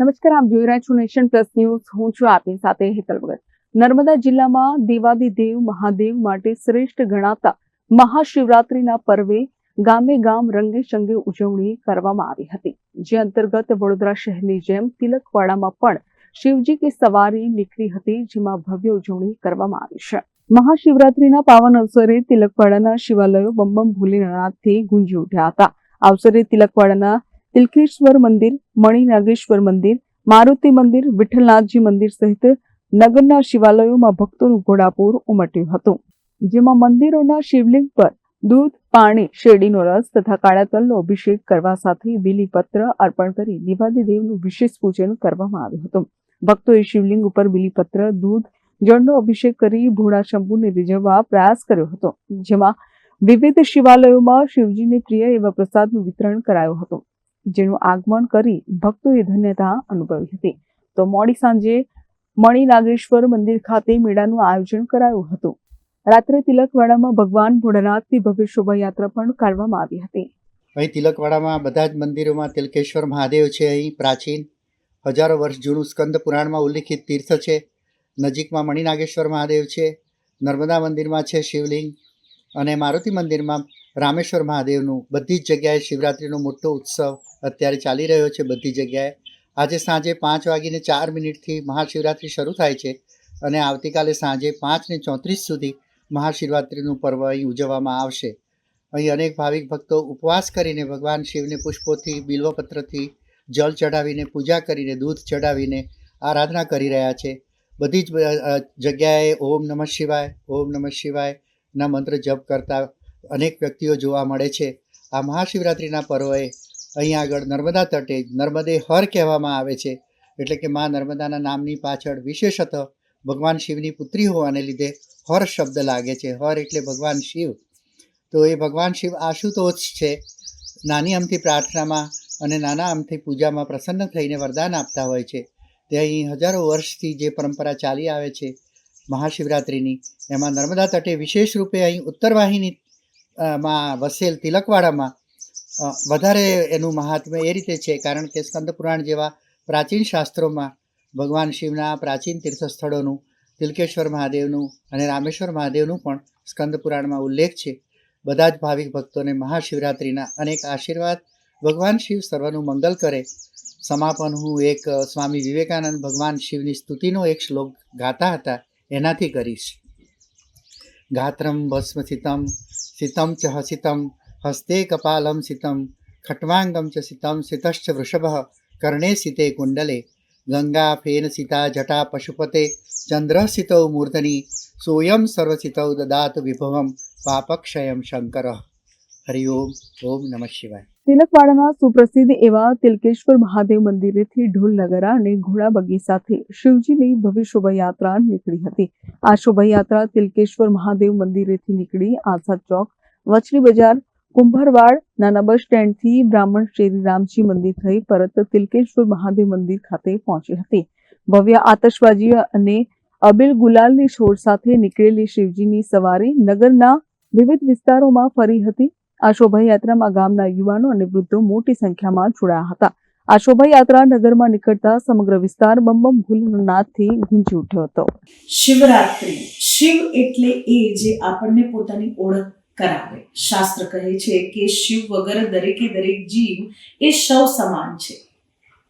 નમસ્કાર, આપ જોઈ રહ્યા છો નેશન પ્લસ ન્યૂઝ. હું છું આપની સાથે હેતલ ભગત. નર્મદા જિલ્લામાં દેવાદિદેવ મહાદેવ માટે શ્રેષ્ઠ ગણાતા મહાશિવરાત્રીના પર્વે ગામે ગામ રંગે ચંગે ઉજવણી કરવામાં આવી હતી. જે અંતર્ગત વડોદરા શહેરની જેમ તિલકવાડામાં પણ શિવજી કી સવારી નીકળી હતી, જેમાં ભવ્ય ઉજવણી કરવામાં આવી છે. મહાશિવરાત્રીના પાવન અવસરે તિલકવાડાના શિવાલયો બમ બમ ભોલેનાથથી ગુંજી ઉઠ્યા હતા. આ અવસરે તિલકવાડાના તિલકેશ્વર મંદિર, મણિનાગેશ્વર મંદિર, મારુતિ મંદિર, વિઠ્ઠલનાથજી મંદિર સહિત નગરના શિવાલયોમાં ભક્તોનું ઘોડાપૂર ઉમટ્યું હતું. જેમાં મંદિરોના શિવલિંગ પર દૂધ, પાણી, શેરડીનો રસ તથા કાળા તલનો અભિષેક કરવા સાથે બીલીપત્ર અર્પણ કરી દેવાદિદેવનું વિશેષ પૂજન કરવામાં આવ્યું હતું. ભક્તોએ શિવલિંગ ઉપર બીલીપત્ર, દૂધ, જળનો અભિષેક કરી ભોળા શંભુને રીઝવવા પ્રયાસ કર્યો હતો. જેમાં વિવિધ શિવાલયોમાં શિવજીને પ્રિય એવા પ્રસાદનું વિતરણ કરાયું હતું, જેનું આગમન કરી ભક્તોએ ધન્યતા અનુભવી હતી. તો મોડી સાંજે મણિનાગેશ્વર મંદિર ખાતે મેળાનું આયોજન કરાયું હતું. રાત્રે તિલકવાડામાં ભગવાન ભોળાનાથની ભવ્ય શોભાયાત્રા પણ કાઢવામાં આવી હતી. અહીં તિલકવાડામાં બધા જ મંદિરોમાં તિલકેશ્વર મહાદેવ છે. અહીં પ્રાચીન હજારો વર્ષ જૂનું સ્કંદ પુરાણમાં ઉલ્લેખિત તીર્થ છે. નજીકમાં મણિનાગેશ્વર મહાદેવ છે. નર્મદા મંદિરમાં છે શિવલિંગ, અને મારુતિ મંદિરમાં રામેશ્વર મહાદેવનું. બધી જ જગ્યાએ શિવરાત્રિનો મોટો ઉત્સવ અત્યારે ચાલી રહ્યો છે. બધી જગ્યાએ આજે સાંજે 5:04 મહાશિવરાત્રિ શરૂ થાય છે, અને આવતીકાલે સાંજે 5:34 સુધી મહાશિવરાત્રિનું પર્વ અહીં ઉજવવામાં આવશે. અહીં અનેક ભાવિક ભક્તો ઉપવાસ કરીને ભગવાન શિવને પુષ્પોથી, બિલ્વપત્રથી, જળ ચઢાવીને, પૂજા કરીને, દૂધ ચઢાવીને આરાધના કરી રહ્યા છે. બધી જ જગ્યાએ ઓમ નમઃ શિવાય, ઓમ નમઃ શિવાય ના મંત્ર જપ કરતા અનેક વ્યક્તિઓ જોવા મળે છે. આ મહાશિવરાત્રિના પર્વે અહીં આગળ નર્મદા તટે નર્મદે હર કહેવામાં આવે છે. એટલે કે મા નર્મદાના નામની પાછળ વિશેષતઃ ભગવાન શિવની પુત્રી હોવાને લીધે હર શબ્દ લાગે છે. હર એટલે ભગવાન શિવ. તો એ ભગવાન શિવ આશુતોષ છે. નાની અમથી પ્રાર્થનામાં અને નાના અમથી પૂજામાં પ્રસન્ન થઈને વરદાન આપતા હોય છે. તે અહીં હજારો વર્ષથી જે પરંપરા ચાલી આવે છે મહાશિવરાત્રિની, એમાં નર્મદા તટે વિશેષ રૂપે અહીં ઉત્તરવાહિની માં વસેલ તિલકવાડામાં વધારે એનું મહાત્મ્ય એ રીતે છે, કારણ કે સ્કંદ પુરાણ જેવા પ્રાચીન શાસ્ત્રોમાં ભગવાન શિવના પ્રાચીન તીર્થસ્થળોનું, તિલકેશ્વર મહાદેવનું અને રામેશ્વર મહાદેવનું પણ સ્કંદ પુરાણમાં ઉલ્લેખ છે. બધા જ ભાવિક ભક્તોને મહાશિવરાત્રિના અનેક આશીર્વાદ. ભગવાન શિવ સર્વનું મંગલ કરે. સમાપન હું એક સ્વામી વિવેકાનંદ ભગવાન શિવની સ્તુતિનો એક શ્લોક ગાતા હતા, એનાથી કરીશ. ગાત્રમ ભસ્મ સિતમ, સિતમ ચ હસિતમ, હસ્તે કપાલમ સિતમ, ખટ્વાંગમ ચ સિતમ, સિતશ્ચ વૃષભ, કર્ણે સિતે કુંડલે, ગંગા ફેન સિતા જટા પશુપતે, ચંદ્ર સિતૌ મૂર્ધની, સોયમ સર્વસિતૌ દદાત વિભવમ, પાપક્ષયમ શંકર. હરિ ઓમ. ઓમ નમઃ શિવાય. તિલકવાડાના સુપ્રસિદ્ધ એવા તિલકેશ્વર મહાદેવ મંદિરેથી ઢોલ નગારા અને ઘોડાબગી સાથે શિવજીની ભવ્ય શોભાયાત્રા નીકળી હતી. આ શોભાયાત્રા તિલકેશ્વર મહાદેવ મંદિરેથી નીકળી આઝાદ ચોક, વચલી બજાર, કુંભારવાડ, નાના બસ સ્ટેન્ડથી બ્રાહ્મણ શ્રી રામજી મંદિર થઈ પરત તિલકેશ્વર મહાદેવ મંદિર ખાતે પહોંચી હતી. ભવ્ય આતશબાજી અને અબીલ ગુલાલની છોડ સાથે નીકળેલી શિવજીની સવારી નગરના વિવિધ વિસ્તારોમાં ફરી હતી. આ શોભાયાત્રામાં ગામના યુવાનો અને વૃદ્ધો મોટી સંખ્યામાં જોડાયા હતા. આ શોભાયાત્રા નગરમાં નીકળતા સમગ્ર વિસ્તાર બમ બમ ભોલેનાથથી ગુંજી ઉઠ્યો હતો. શિવરાત્રિ, શિવ એટલે એ જે આપણને પોતાની ઓળખ કરાવે. શાસ્ત્ર કહે છે કે શિવ વગર દરેકે દરેક જીવ એ શવ સમાન છે.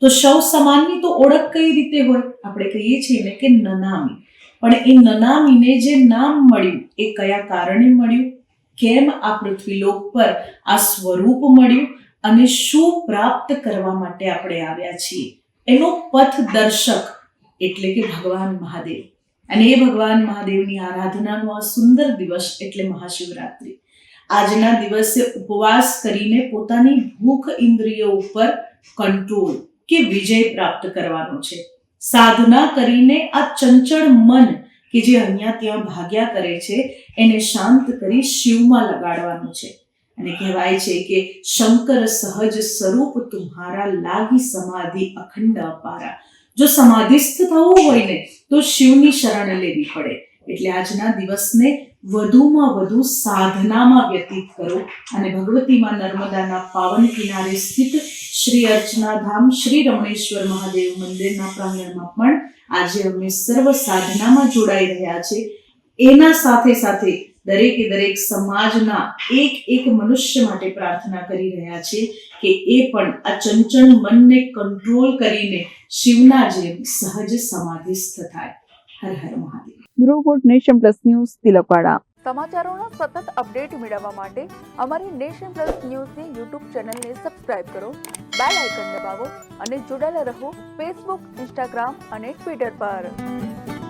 તો શવ સમાનની તો ઓળખ કઈ રીતે હોય? આપણે કહીએ છીએ ને કે નનામી. પણ એ નનામીને જે નામ મળ્યું એ કયા કારણે મળ્યું, કેમ આ પૃથ્વીલોક પર આ સ્વરૂપ મળ્યું અને શું પ્રાપ્ત કરવા માટે આપણે આવ્યા છીએ, એનો પથદર્શક એટલે કે ભગવાન મહાદેવ. અને એ ભગવાન મહાદેવની આરાધનાનો આ સુંદર દિવસ એટલે મહાશિવરાત્રિ. આજના દિવસે ઉપવાસ કરીને પોતાની ભૂખ ઇન્દ્રિયો ઉપર કંટ્રોલ કે વિજય પ્રાપ્ત કરવાનો છે. સાધના કરીને આ ચંચળ મન કે જે અહીંયા ત્યાં ભાગ્યા કરે છે એને શાંત કરી શિવમાં લગાડવાનું છે. અને કહેવાય છે કે શંકર સહજ સ્વરૂપ તુમ્હારા, લાગી સમાધિ અખંડ અપારા. જો સમાધિસ્થ થવું હોય ને તો શિવની શરણ લેવી પડે. એટલે આજના દિવસને વધુમાં વધુ સાધનામાં વ્યતીત કરો અને ભગવતીમાં નર્મદાના પાવન કિનારે સ્થિત શ્રી અર્ચના ધામ શ્રી રમણેશ્વર મહાદેવ મંદિરના પ્રાંગણમાં પણ આજે અમે સર્વ સાધનામાં જોડાઈ રહ્યા છે. એના સાથે સાથે દરેકે દરેક સમાજના એક મનુષ્ય માટે પ્રાર્થના કરી રહ્યા છે કે એ પણ આ ચંચળ મનને કંટ્રોલ કરીને શિવના જેમ સહજ સમાધિસ્થ થાય. Har Har Mahadev. Bureau report nation plus news Tilakwada. સમાચારોના સતત અપડેટ મેળવવા માટે અમારી નેશન પ્લસ ન્યૂઝની યુટ્યુબ ચેનલને સબસ્ક્રાઇબ કરો, બેલ આઇકન દબાવો અને જોડાયેલા રહો ફેસબુક, ઇન્સ્ટાગ્રામ અને ટ્વિટર પર.